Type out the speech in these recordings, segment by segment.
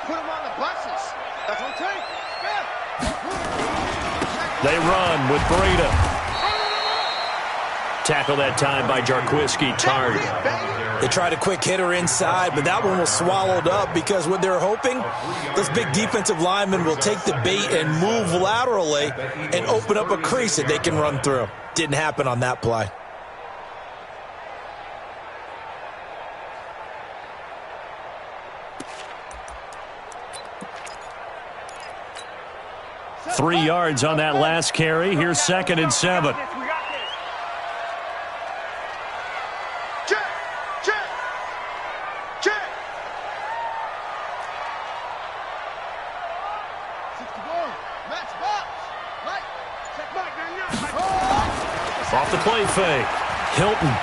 Put him on the buses. That's what I'm They run with Breida. Tackle that time by Jarquiski Tard. They tried a quick hitter inside, but that one was swallowed up because what they're hoping, those big defensive linemen will take the bait and move laterally and open up a crease that they can run through. Didn't happen on that play. Three yards on that last carry. Here's 2nd and 7. Off the play fake. Hilton.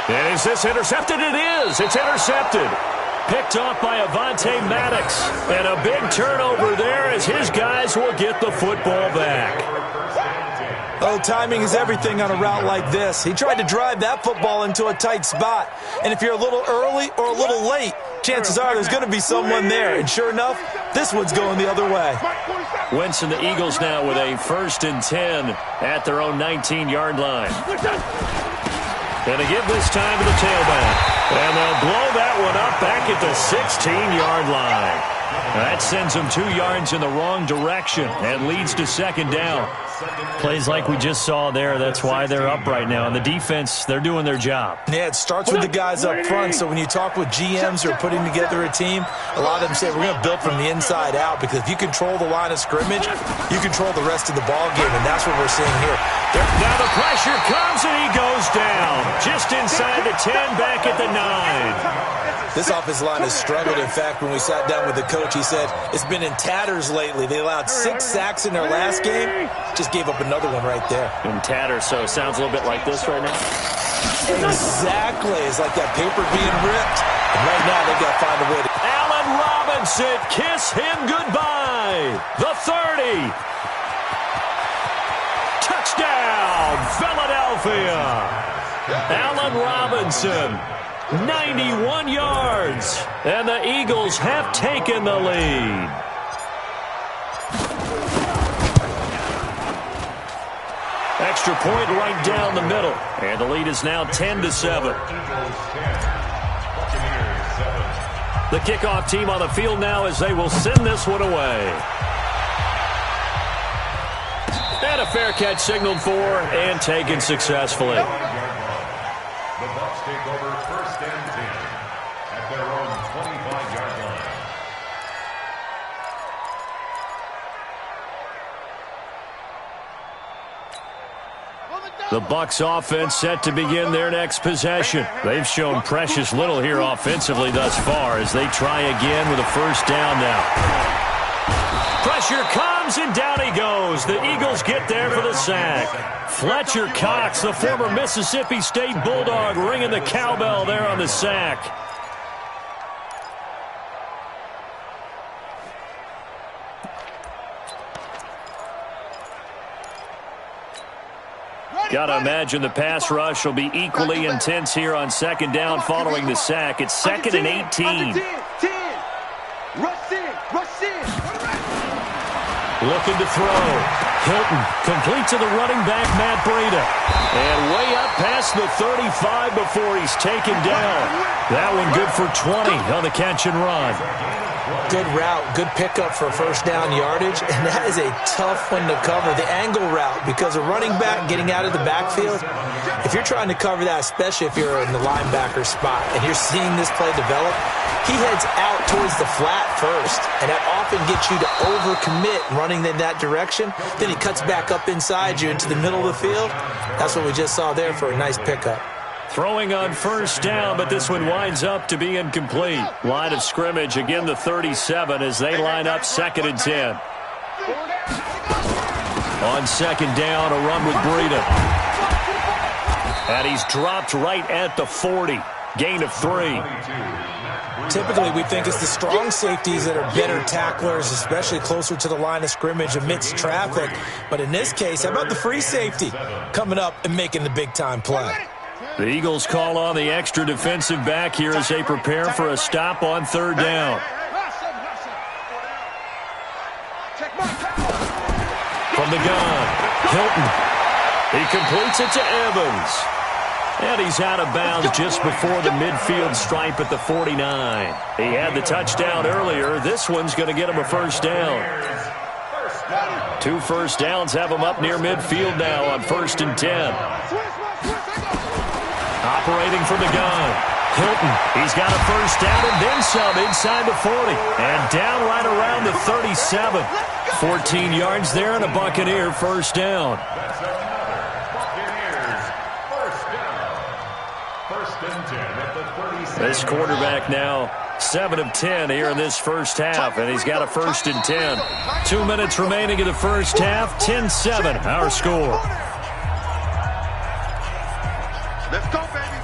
And is this intercepted? It is. It's intercepted. Picked off by Avonte Maddox. And a big turnover there as his guys will get the football back. Oh, timing is everything on a route like this. He tried to drive that football into a tight spot. And if you're a little early or a little late, chances are there's going to be someone there. And sure enough, this one's going the other way. Wentz and the Eagles now with a 1st and 10 at their own 19-yard line. And they give this time to the tailback. And they'll blow that one up back at the 16-yard line. That sends them 2 yards in the wrong direction and leads to 2nd down. Plays like we just saw there. That's why they're up right now. And the defense, they're doing their job. Yeah, it starts with the guys up front. So when you talk with GMs who are putting together a team, a lot of them say we're going to build from the inside out, because if you control the line of scrimmage, you control the rest of the ball game, and that's what we're seeing here. Now the pressure comes, and he goes down. Just inside the 10, back at the 9. This offensive line has struggled. In fact, when we sat down with the coach, he said it's been in tatters lately. They allowed 6 sacks in their last game. Just gave up another one right there. In tatters, so it sounds a little bit like this right now. Exactly. It's like that paper being ripped. And right now, they've got to find a way to... Allen Robinson, kiss him goodbye. The 30. Touchdown, Philadelphia. Allen Robinson. 91 yards, and the Eagles have taken the lead. Extra point right down the middle, and the lead is now 10-7. The kickoff team on the field now as they will send this one away. And a fair catch signaled for and taken successfully. The Bucs take over 1st and 10 at their own 25-yard line. The Bucs offense set to begin their next possession. They've shown precious little here offensively thus far as they try again with a 1st down now. Pressure comes, and down he goes. The Eagles get there for the sack. Fletcher Cox, the former Mississippi State Bulldog, ringing the cowbell there on the sack. Got to imagine the pass rush will be equally intense here on 2nd down following the sack. It's 2nd and 18. Looking to throw. Hilton complete to the running back, Matt Breida. And way up past the 35 before he's taken down. That one good for 20 on the catch and run. Good route, good pickup for 1st down yardage, and that is a tough one to cover. The angle route, because a running back getting out of the backfield, if you're trying to cover that, especially if you're in the linebacker spot and you're seeing this play develop, he heads out towards the flat first, and that often gets you to overcommit running in that direction. Then he cuts back up inside you into the middle of the field. That's what we just saw there for a nice pickup. Throwing on 1st down, but this one winds up to be incomplete. Line of scrimmage, again the 37 as they line up 2nd and 10. On 2nd down, a run with Breida. And he's dropped right at the 40. Gain of 3. Typically, we think it's the strong safeties that are better tacklers, especially closer to the line of scrimmage amidst traffic. But in this case, how about the free safety coming up and making the big-time play? The Eagles call on the extra defensive back here as they prepare for a stop on third down. From the gun, Hilton. He completes it to Evans. And he's out of bounds just before the midfield stripe at the 49. He had the touchdown earlier. This one's going to get him a first down. 2 first downs have him up near midfield now on 1st and 10. Operating from the gun, Hilton. He's got a first down and then some inside the 40. And down right around the 37. 14 yards there and a Buccaneer first down. This quarterback now 7 of 10 here in this first half, and he's got a 1st and 10. 2 minutes remaining in the first half, 10-7, our score. Let's go, baby.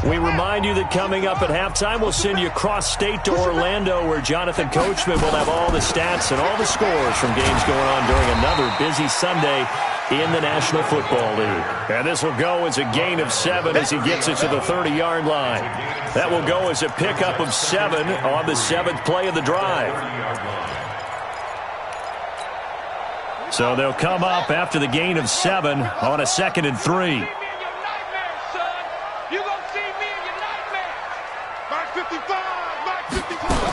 We remind you that coming up at halftime, we'll send you cross-state to Orlando, where Jonathan Coachman will have all the stats and all the scores from games going on during another busy Sunday in the National Football League. And this will go as a gain of 7 as he gets it to the 30-yard line. That will go as a pickup of 7 on the 7th play of the drive. So they'll come up after the gain of 7 on a 2nd and 3.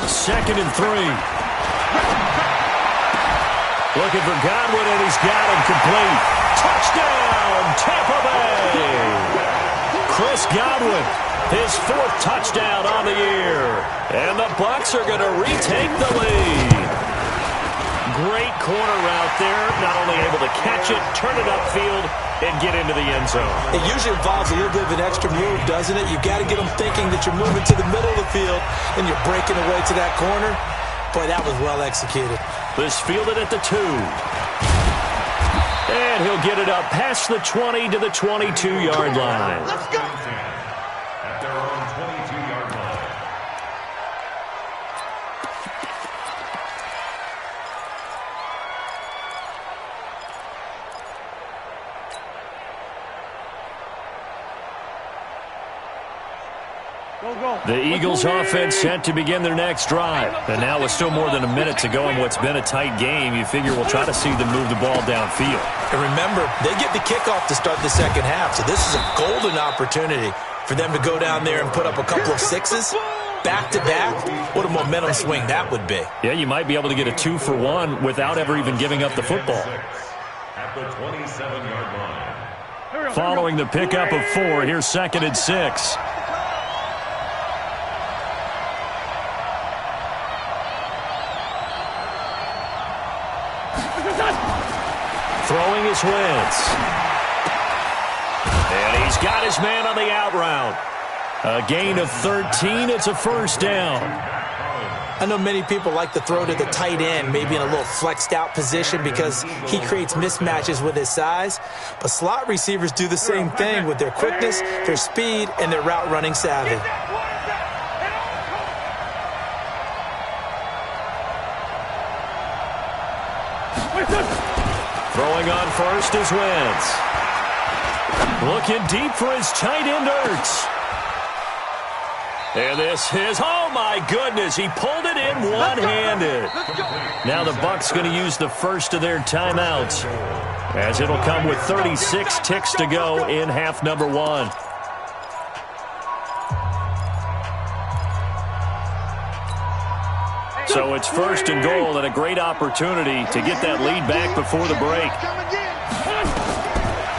Second and 3. Looking for Godwin, and he's got him complete. Touchdown, Tampa Bay! Chris Godwin, his 4th touchdown on the year. And the Bucs are going to retake the lead. Great corner route there. Not only able to catch it, turn it upfield, and get into the end zone. It usually involves a little bit of an extra move, doesn't it? You've got to get them thinking that you're moving to the middle of the field and you're breaking away to that corner. Boy, that was well executed. This fielded at the 2. And he'll get it up past the 20 to the 22-yard line. Let's go. At their own 22-yard line. The Eagles offense set to begin their next drive. And now with still more than a minute to go in what's been a tight game, you figure we'll try to see them move the ball downfield. And remember, they get the kickoff to start the second half, so this is a golden opportunity for them to go down there and put up a couple of 6s back-to-back. What a momentum swing that would be. Yeah, you might be able to get a 2-for-1 without ever even giving up the football. At the 27-yard line. Following the pickup of 4, here's 2nd and 6. Throwing his Wentz. And he's got his man on the out route. A gain of 13. It's a first down. I know many people like to throw to the tight end, maybe in a little flexed out position because he creates mismatches with his size. But slot receivers do the same thing with their quickness, their speed, and their route running savvy. Throwing on first is Wentz. Looking deep for his tight end, Ertz. And this is, oh my goodness, he pulled it in one-handed. Now the Bucs going to use the first of their timeouts, as it'll come with 36 ticks to go in half number 1. So it's 1st and goal and a great opportunity to get that lead back before the break.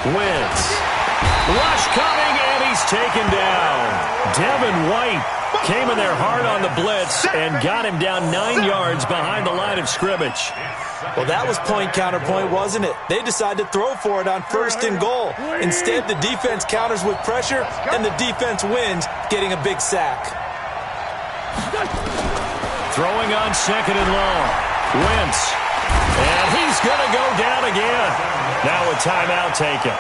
Wentz. Rush coming, and he's taken down. Devin White came in there hard on the blitz and got him down 9 yards behind the line of scrimmage. Well, that was point counterpoint, wasn't it? They decided to throw for it on 1st and goal. Instead, the defense counters with pressure, and the defense wins, getting a big sack. Throwing on 2nd and long. Wentz. And he's going to go down again. Now a timeout taken.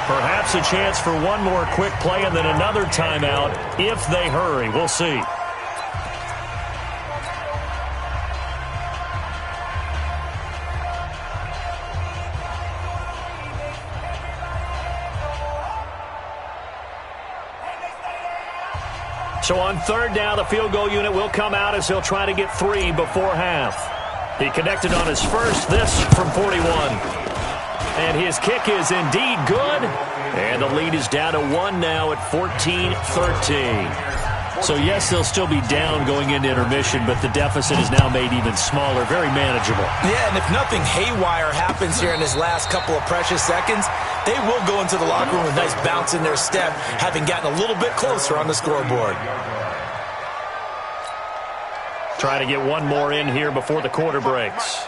Perhaps a chance for one more quick play and then another timeout if they hurry. We'll see. So on third down, the field goal unit will come out as he'll try to get 3 before half. He connected on his first, this from 41. And his kick is indeed good. And the lead is down to 1 now at 14-13. So, yes, they'll still be down going into intermission, but the deficit is now made even smaller, very manageable. Yeah, and if nothing haywire happens here in his last couple of precious seconds, they will go into the locker room with a nice bounce in their step, having gotten a little bit closer on the scoreboard. Try to get one more in here before the quarter breaks.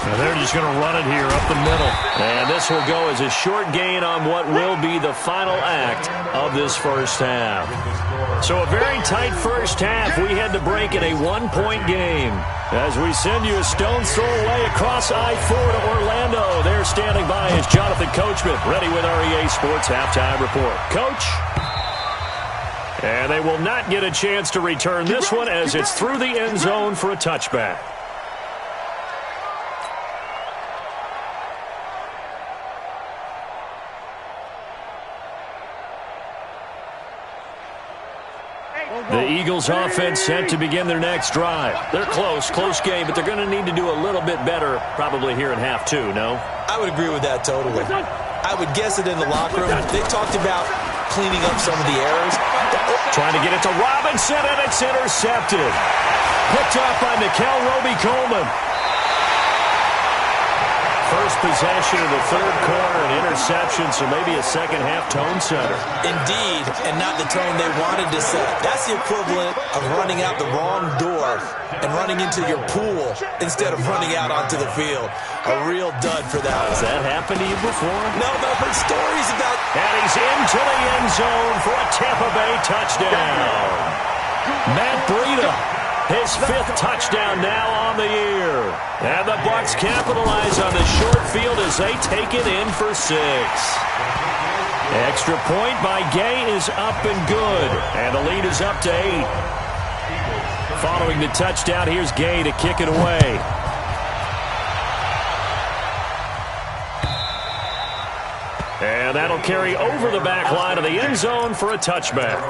And they're just going to run it here up the middle. And this will go as a short gain on what will be the final act of this first half. So a very tight first half. We had to break in a one-point game. As we send you a stone's throw away across I-4 to Orlando. There standing by is Jonathan Coachman, ready with our EA Sports Halftime Report. Coach? And they will not get a chance to return this one as it's through the end zone for a touchback. The Eagles offense set to begin their next drive. They're close game, but they're going to need to do a little bit better probably here in half 2, no? I would agree with that totally. I would guess it in the locker room. They talked about cleaning up some of the errors. Trying to get it to Robinson, and it's intercepted. Picked off by Nickel Roby-Coleman. First possession of the third quarter, an interception, so maybe a second-half tone setter. Indeed, and not the tone they wanted to set. That's the equivalent of running out the wrong door and running into your pool instead of running out onto the field. A real dud for that one. Has that happened to you before? No, but I've heard stories about... And he's into the end zone for a Tampa Bay touchdown. Matt Breida. His 5th touchdown now on the year. And the Bucs capitalize on the short field as they take it in for 6. Extra point by Gay is up and good. And the lead is up to 8. Following the touchdown, here's Gay to kick it away. And that'll carry over the back line of the end zone for a touchback.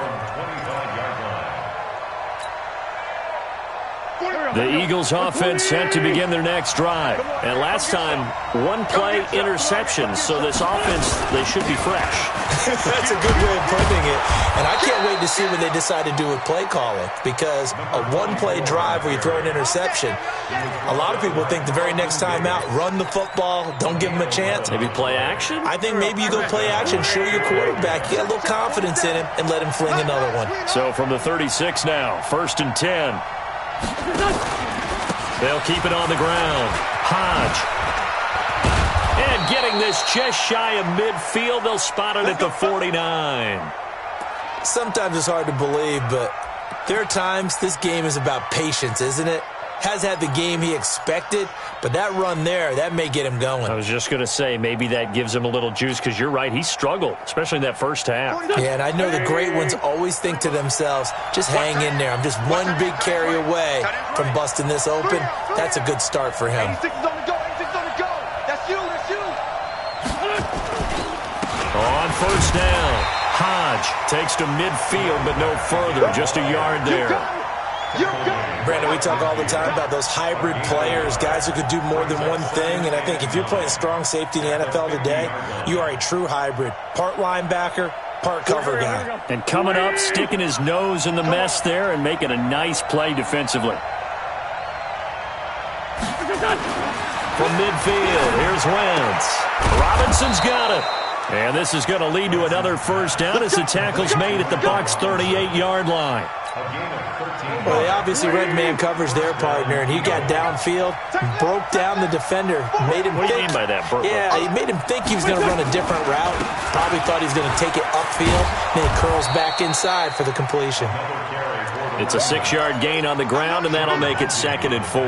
The Eagles offense set to begin their next drive. And last time, one-play interception. So this offense, they should be fresh. That's a good way of putting it. And I can't wait to see what they decide to do with play calling. Because a one-play drive where you throw an interception, a lot of people think the very next time out, run the football, don't give them a chance. Maybe play action? I think maybe you go play action, show your quarterback, you got a little confidence in him, and let him fling another one. So from the 36 now, 1st and 10. They'll keep it on the ground. Hodge. And getting this just shy of midfield, they'll spot it at the 49. Sometimes it's hard to believe, but there are times this game is about patience, isn't it? Has had the game he expected, but that run there, that may get him going. I was just going to say, maybe that gives him a little juice, because you're right, he struggled, especially in that first half. Yeah, and I know the great ones always think to themselves, just hang in there. I'm just one big carry away from busting this open. That's a good start for him. 86 is on the go, 86 is on the go. That's you. On first down, Hodge takes to midfield, but no further, just a yard there. Brandon, we talk all the time about those hybrid players, guys who could do more than one thing, and I think if you're playing strong safety in the NFL today, you are a true hybrid. Part linebacker, part cover guy. And coming up, sticking his nose in the mess there and making a nice play defensively. From midfield, here's Wentz. Robinson's got it. And this is going to lead to another first down as the tackle's made at the Bucs' 38-yard line. Well, they obviously read man coverage their partner, and he got downfield, broke down the defender, made him What think. do you mean by that, Burko? Yeah, he made him think he was going to run a different route. Probably thought he was going to take it upfield, then he curls back inside for the completion. It's a 6-yard gain on the ground, and that'll make it 2nd and 4.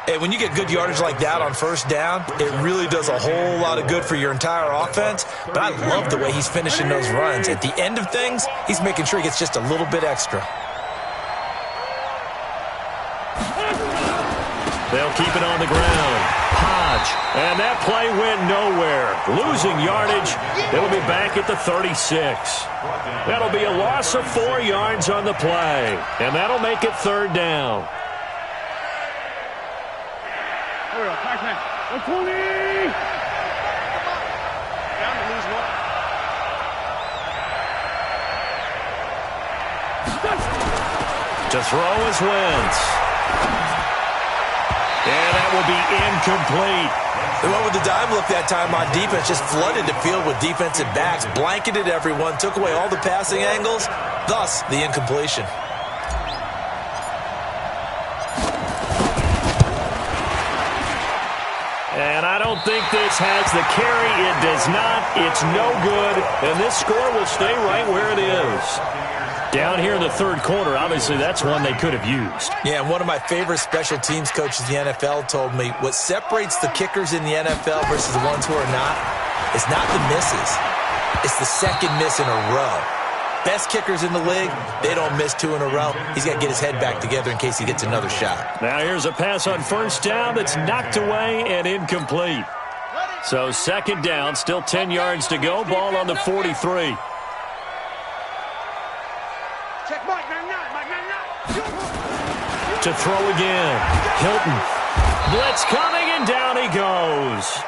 Hey, when you get good yardage like that on first down, it really does a whole lot of good for your entire offense. But I love the way he's finishing those runs. At the end of things, he's making sure he gets just a little bit extra. They'll keep it on the ground. Hodge yardage. And that play went nowhere. Losing yardage. It'll be back at the 36. That'll be a loss of 4 yards on the play. And that'll make it 3rd down. To throw is Wentz. And that will be incomplete. They went with the dive look that time on defense, just flooded the field with defensive backs, blanketed everyone, took away all the passing angles, thus the incompletion. And I don't think this has the carry. It does not. It's no good. And this score will stay right where it is. Down here in the 3rd quarter, obviously that's one they could have used. Yeah, and one of my favorite special teams coaches in the NFL told me what separates the kickers in the NFL versus the ones who are not is not the misses. It's the second miss in a row. Best kickers in the league, they don't miss 2 in a row. He's got to get his head back together in case he gets another shot. Now here's a pass on 1st down that's knocked away and incomplete. So 2nd down, still 10 yards to go. Ball on the 43. To throw again. Hilton. Blitz coming, and down he goes.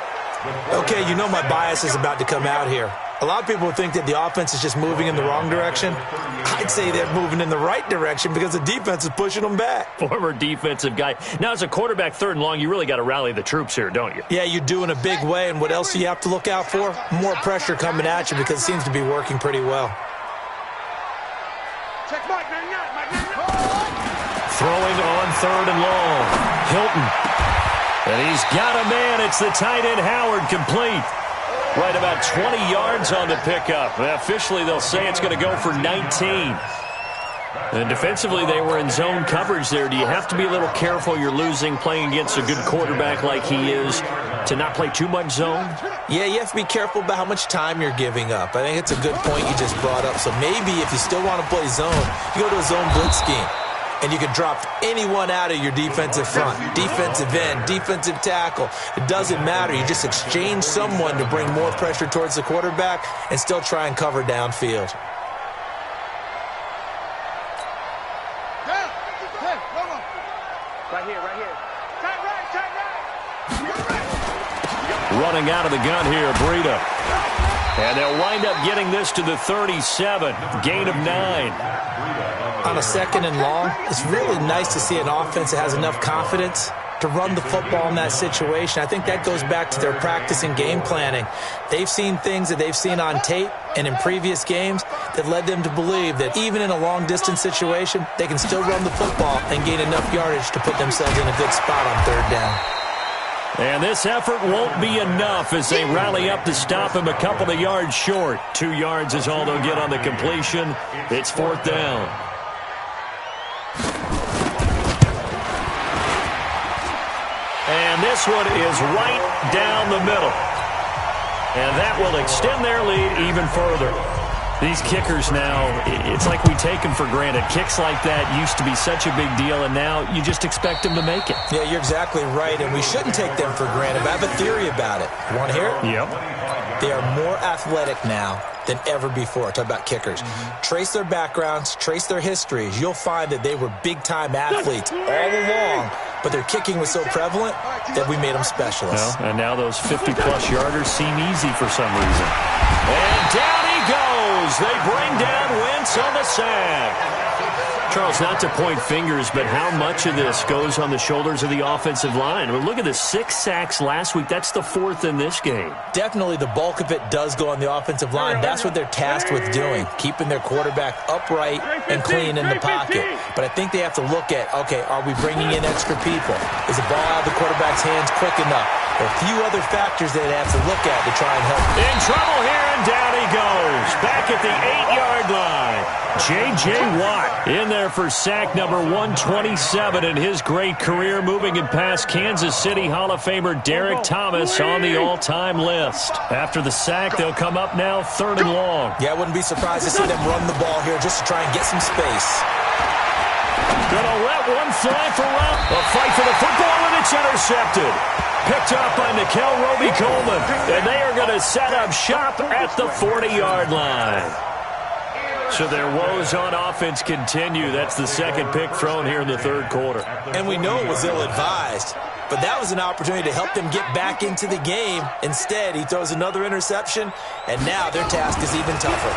Okay, you know my bias is about to come out here. A lot of people think that the offense is just moving in the wrong direction. I'd say they're moving in the right direction because the defense is pushing them back. Former defensive guy. Now, as a quarterback, 3rd and long, you really got to rally the troops here, don't you? Yeah, you do in a big way, and what else do you have to look out for? More pressure coming at you because it seems to be working pretty well. Throwing on 3rd and long. Hilton. And he's got a man. It's the tight end, Howard, complete. Right about 20 yards on the pickup. Officially, they'll say it's going to go for 19. And defensively, they were in zone coverage there. Do you have to be a little careful you're losing playing against a good quarterback like he is to not play too much zone? Yeah, you have to be careful about how much time you're giving up. I think it's a good point you just brought up. So maybe if you still want to play zone, you go to a zone blitz scheme. And you can drop anyone out of your defensive front, defensive end, defensive tackle. It doesn't matter. You just exchange someone to bring more pressure towards the quarterback and still try and cover downfield. Right here. Running out of the gun here, Breida. And they'll wind up getting this to the 37. Gain of 9. On a 2nd and long, it's really nice to see an offense that has enough confidence to run the football in that situation. I think that goes back to their practice and game planning. They've seen things that they've seen on tape and in previous games that led them to believe that even in a long-distance situation, they can still run the football and gain enough yardage to put themselves in a good spot on 3rd down. And this effort won't be enough as they rally up to stop him a couple of yards short. 2 yards is all they'll get on the completion. It's 4th down. And this one is right down the middle. And that will extend their lead even further. These kickers now, it's like we take them for granted. Kicks like that used to be such a big deal, and now you just expect them to make it. Yeah, you're exactly right, and we shouldn't take them for granted. But I have a theory about it. You want to hear it? Yep. They are more athletic now than ever before. Talk about kickers. Trace their backgrounds, trace their histories. You'll find that they were big-time athletes all along, but their kicking was so prevalent that we made them specialists. Well, and now those 50-plus yarders seem easy for some reason. And down he goes. They bring down Wentz on the sack. Charles, not to point fingers, but how much of this goes on the shoulders of the offensive line? I mean, look at the 6 sacks last week. That's the 4th in this game. Definitely the bulk of it does go on the offensive line. That's what they're tasked with doing, keeping their quarterback upright and clean in the pocket. But I think they have to look at, okay, are we bringing in extra people? Is the ball out of the quarterback's hands quick enough? There are a few other factors they have to look at to try and help. In trouble here, and down he goes. Back at the 8-yard line. J.J. Watt in there for sack number 127 in his great career, moving it past Kansas City Hall of Famer Derek Thomas on the all-time list. After the sack, they'll come up now 3rd and long. Yeah, I wouldn't be surprised to see them run the ball here just to try and get some space. Gonna let one fly for route. A fight for the football, and it's intercepted. picked up by Nickel Roby-Coleman, and they are going to set up shop at the 40-yard line. So their woes on offense continue. That's the second pick thrown here in the third quarter. And we know it was ill-advised, but that was an opportunity to help them get back into the game. Instead, he throws another interception, and now their task is even tougher.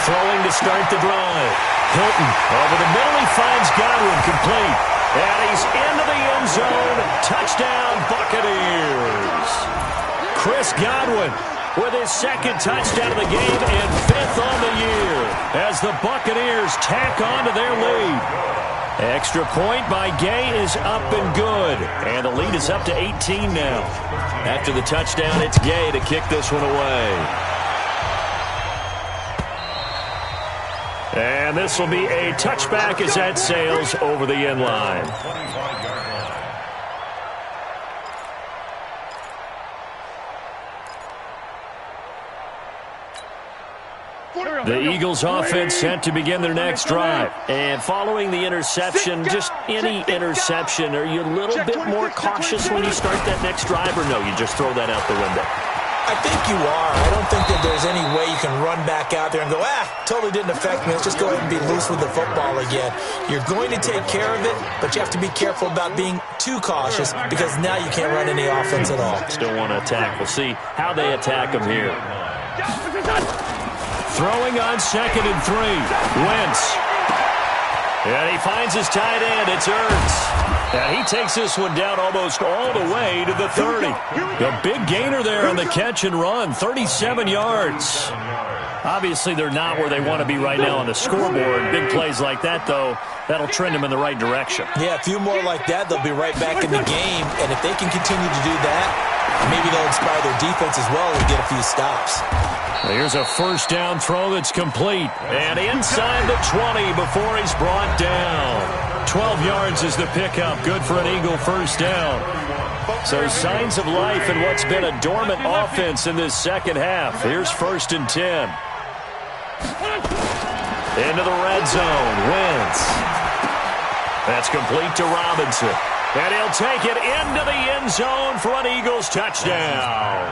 Throwing to start the drive. Hilton over the middle. He finds Godwin complete. And he's into the end zone. Touchdown, Buccaneers. Chris Godwin with his second touchdown of the game and fifth on the year as the Buccaneers tack on to their lead. Extra point by Gay is up and good. And the lead is up to 18 now. After the touchdown, it's Gay to kick this one away. And this will be a touchback as that sails over the end line. The Eagles offense set to begin their next drive. And following the interception, just any interception, are you a little bit more cautious when you start that next drive, or no, you just throw that out the window? I think you are. I don't think that there's any way you can run back out there and go, totally didn't affect me. Let's just go ahead and be loose with the football again. You're going to take care of it, but you have to be careful about being too cautious because now you can't run any offense at all. Still want to attack. We'll see how they attack them here. Throwing on 2nd and 3. Wentz. And he finds his tight end. It's Ertz. And he takes this one down almost all the way to the 30. A big gainer there on the catch and run. 37 yards. Obviously, they're not where they want to be right now on the scoreboard. Big plays like that, though, that'll trend them in the right direction. Yeah, a few more like that, they'll be right back in the game. And if they can continue to do that, maybe they'll inspire their defense as well and get a few stops. Here's a first down throw that's complete. And inside the 20 before he's brought down. 12 yards is the pickup. Good for an Eagle first down. So signs of life in what's been a dormant offense in this second half. Here's 1st and 10. Into the red zone. Wentz. That's complete to Robinson. And he'll take it into the end zone for an Eagles touchdown.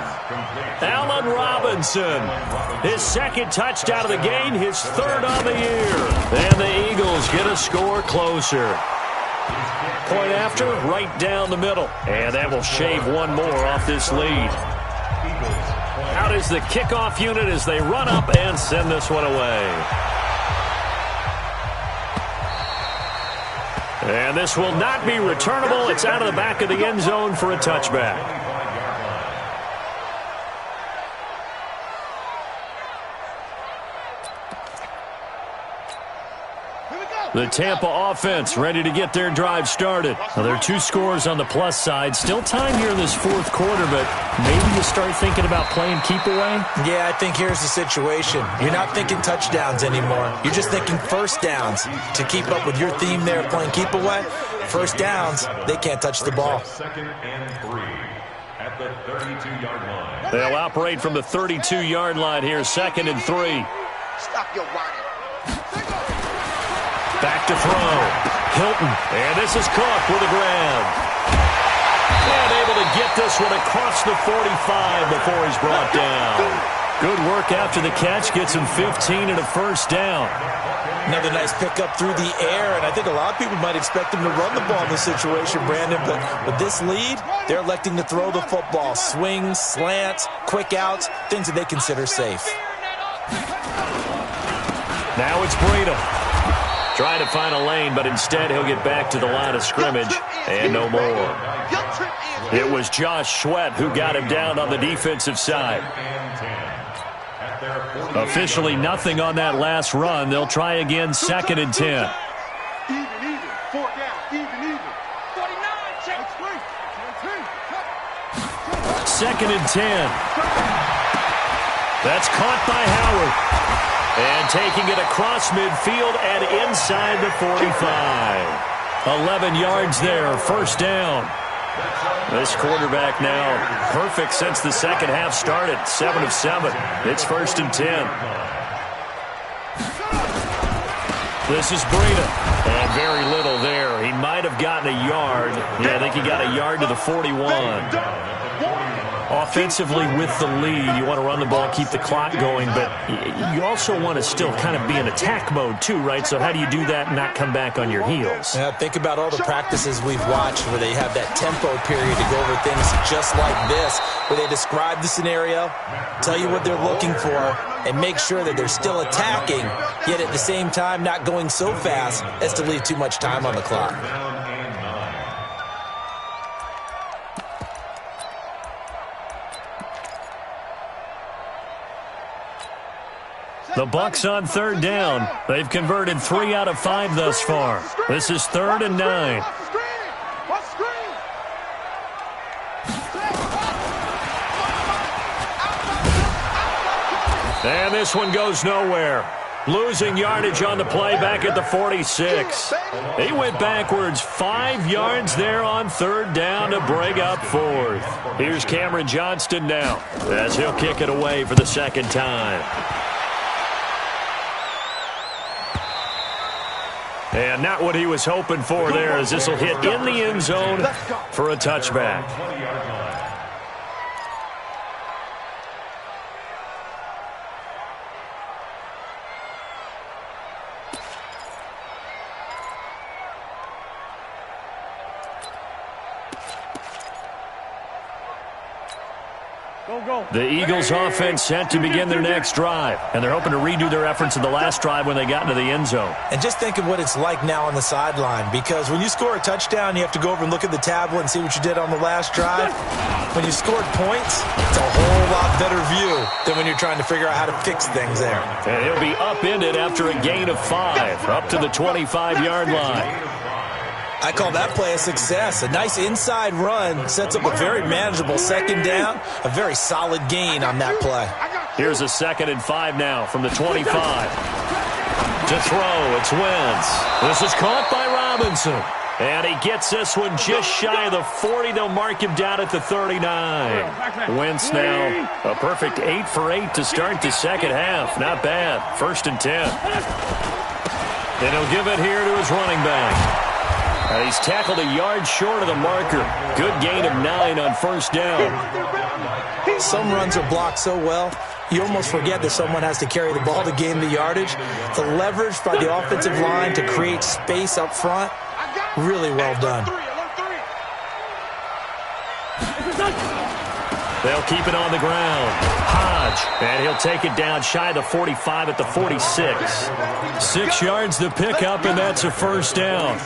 Allen Robinson, his second touchdown of the game, his third on the year. And the Eagles get a score closer. Point after, right down the middle. And that will shave one more off this lead. Out is the kickoff unit as they run up and send this one away. And this will not be returnable. It's out of the back of the end zone for a touchback. The Tampa offense ready to get their drive started. Now, there are 2 scores on the plus side. Still time here in this fourth quarter, but maybe you start thinking about playing keep away? Yeah, I think here's the situation. You're not thinking touchdowns anymore. You're just thinking first downs. To keep up with your theme there, playing keep away, first downs, they can't touch the ball. 2nd and 3 at the 32-yard line. They'll operate from the 32-yard line here, 2nd and 3. Stop your whining. Back to throw. Hilton. And this is Cook with a grab. And able to get this one across the 45 before he's brought down. Good work after the catch. Gets him 15 and a first down. Another nice pickup through the air, and I think a lot of people might expect him to run the ball in this situation, Brandon, but with this lead, they're electing to throw the football. Swings, slants, quick outs, things that they consider safe. Now it's Breida. Trying to find a lane, but instead he'll get back to the line of scrimmage, and no more. It was Josh Sweat who got him down on the defensive side. Officially nothing on that last run. They'll try again, 2nd and 10. Even, 4 down, even. 49, check. 2nd and 10. That's caught by Howard. And taking it across midfield and inside the 45. 11 yards there, first down. This quarterback now perfect since the second half started. 7 of 7. It's 1st and 10. This is Breida. And very little there. He might have have gotten a yard. Yeah, I think he got a yard to the 41. Offensively with the lead, you want to run the ball, keep the clock going, but you also want to still kind of be in attack mode too, right? So how do you do that and not come back on your heels? Yeah, think about all the practices we've watched where they have that tempo period to go over things just like this, where they describe the scenario, tell you what they're looking for, and make sure that they're still attacking, yet at the same time not going so fast as to leave too much time on the clock. The Bucs on third down. They've converted 3 out of 5 thus far. This is 3rd and 9. And this one goes nowhere. Losing yardage on the play back at the 46. He went backwards 5 yards there on 3rd down to bring up 4th. Here's Cameron Johnston now as he'll kick it away for the 2nd time. And not what he was hoping for there, as this will hit in the end zone for a touchback. The Eagles offense set to begin their next drive, and they're hoping to redo their efforts in the last drive when they got into the end zone. And just think of what it's like now on the sideline, because when you score a touchdown, you have to go over and look at the tablet and see what you did on the last drive. When you scored points, it's a whole lot better view than when you're trying to figure out how to fix things there. And he'll be upended after a gain of 5, up to the 25-yard line. I call that play a success. A nice inside run sets up a very manageable 2nd down, a very solid gain on that play. Here's a 2nd and 5 now from the 25. To throw, it's Wentz. This is caught by Robinson. And he gets this one just shy of the 40. They'll mark him down at the 39. Wentz now a perfect 8 for 8 to start the second half. Not bad. 1st and 10. And he'll give it here to his running back. And he's tackled a yard short of the marker. Good gain of 9 on 1st down. Some runs are blocked so well, you almost forget that someone has to carry the ball to gain the yardage. The leverage by the offensive line to create space up front, really well done. They'll keep it on the ground. Hodge, and he'll take it down shy of the 45 at the 46. 6 yards to pick up, and that's a 1st down.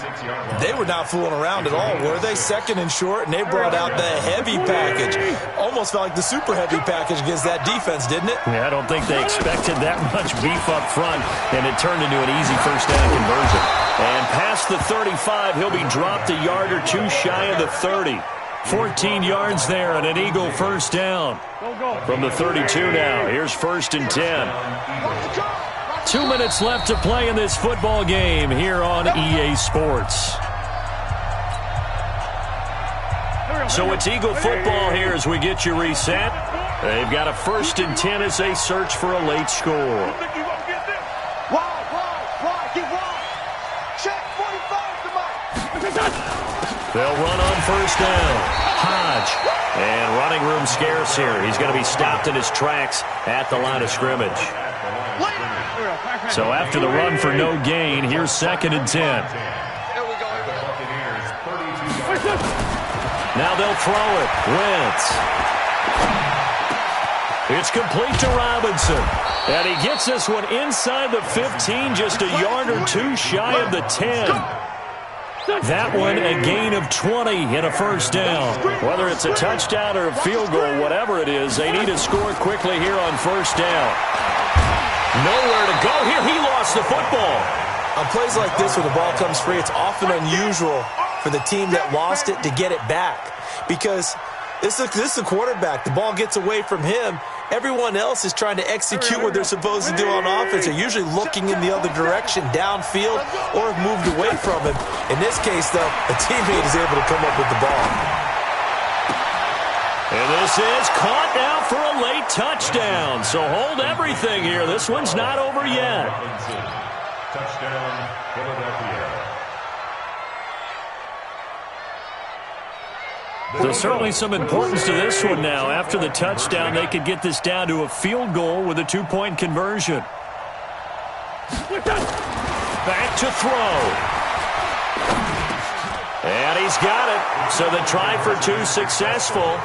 They were not fooling around at all, were they? 2nd and short, and they brought out the heavy package. Almost felt like the super heavy package against that defense, didn't it? Yeah, I don't think they expected that much beef up front, and it turned into an easy 1st down conversion. And past the 35, he'll be dropped a yard or 2 shy of the 30. 14 yards there and an Eagle 1st down. From the 32 now, here's 1st and 10. 2 minutes left to play in this football game here on EA Sports. So it's Eagle football here as we get you reset. They've got a 1st and 10 as they search for a late score. They'll run on 1st down. Hodge. And running room scarce here. He's going to be stopped in his tracks at the line of scrimmage. So after the run for no gain, here's 2nd and 10. Now they'll throw it. Wentz. It's complete to Robinson. And he gets this one inside the 15, just a yard or 2 shy of the 10. That one a gain of 20 and a 1st down. Whether it's a touchdown or a field goal, whatever it is, they need to score quickly here on 1st down. Nowhere to go here. He lost the football. On plays like this where the ball comes free, it's often unusual for the team that lost it to get it back. Because this is the quarterback. The ball gets away from him. Everyone else is trying to execute what they're supposed to do on offense. They're usually looking in the other direction, downfield, or have moved away from him. In this case, though, a teammate is able to come up with the ball. And this is caught now for a late touchdown. So hold everything here. This one's not over yet. Touchdown, Philadelphia. There's certainly some importance to this one now. After the touchdown, they could get this down to a field goal with a two-point conversion. Back to throw. And he's got it. So the try for two successful.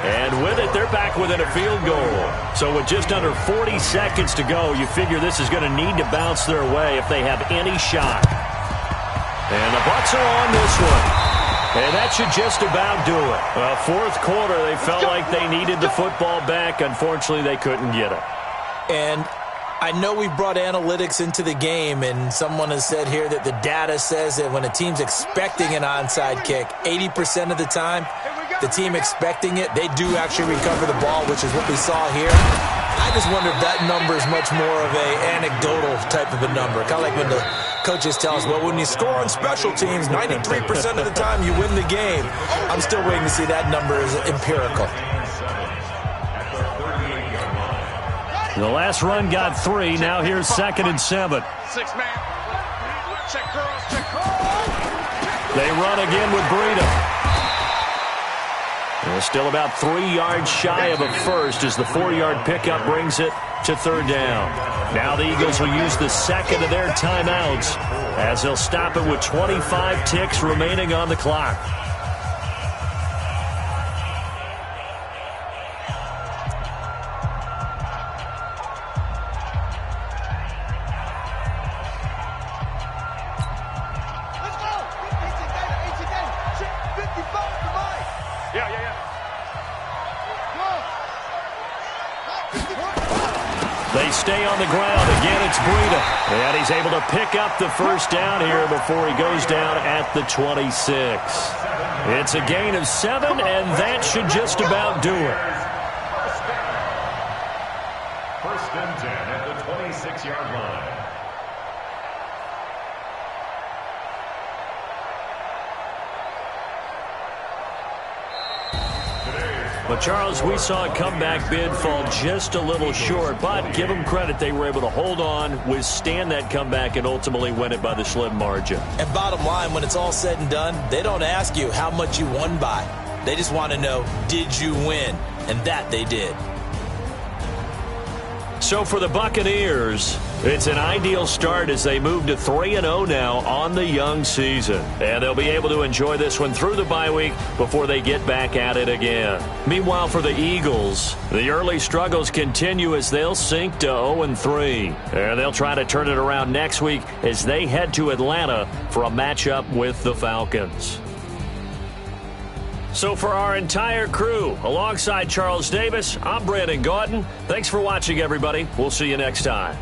And with it, they're back within a field goal. So with just under 40 seconds to go, you figure this is going to need to bounce their way if they have any shot. And the Bucs are on this one. And that should just about do it. Well, fourth quarter, they felt like they needed the football back. Unfortunately, they couldn't get it. And I know we brought analytics into the game, and someone has said here that the data says that when a team's expecting an onside kick, 80% of the time, the team expecting it, they do actually recover the ball, which is what we saw here. I just wonder if that number is much more of a anecdotal type of a number. Kind of like when the coaches tell us, well, when you score on special teams, 93% of the time you win the game. I'm still waiting to see that number is empirical. The last run got 3. Now here's 2nd and 7. 6-man. Check girls, check girls. They run again with Breida. They're still about 3 yards shy of a first as the 4-yard pickup brings it to third down. Now the Eagles will use the second of their timeouts as they'll stop it with 25 ticks remaining on the clock. They stay on the ground. Again, it's Breida. And he's able to pick up the first down here before he goes down at the 26. It's a gain of 7, and that should just about do it. First and 10 at the 26-yard line. But, Charles, we saw a comeback bid fall just a little short, but give them credit. They were able to hold on, withstand that comeback, and ultimately win it by the slim margin. And bottom line, when it's all said and done, they don't ask you how much you won by. They just want to know, did you win? And that they did. So for the Buccaneers, it's an ideal start as they move to 3-0 now on the young season. And they'll be able to enjoy this one through the bye week before they get back at it again. Meanwhile, for the Eagles, the early struggles continue as they'll sink to 0-3. And they'll try to turn it around next week as they head to Atlanta for a matchup with the Falcons. So for our entire crew, alongside Charles Davis, I'm Brandon Gaudin. Thanks for watching, everybody. We'll see you next time.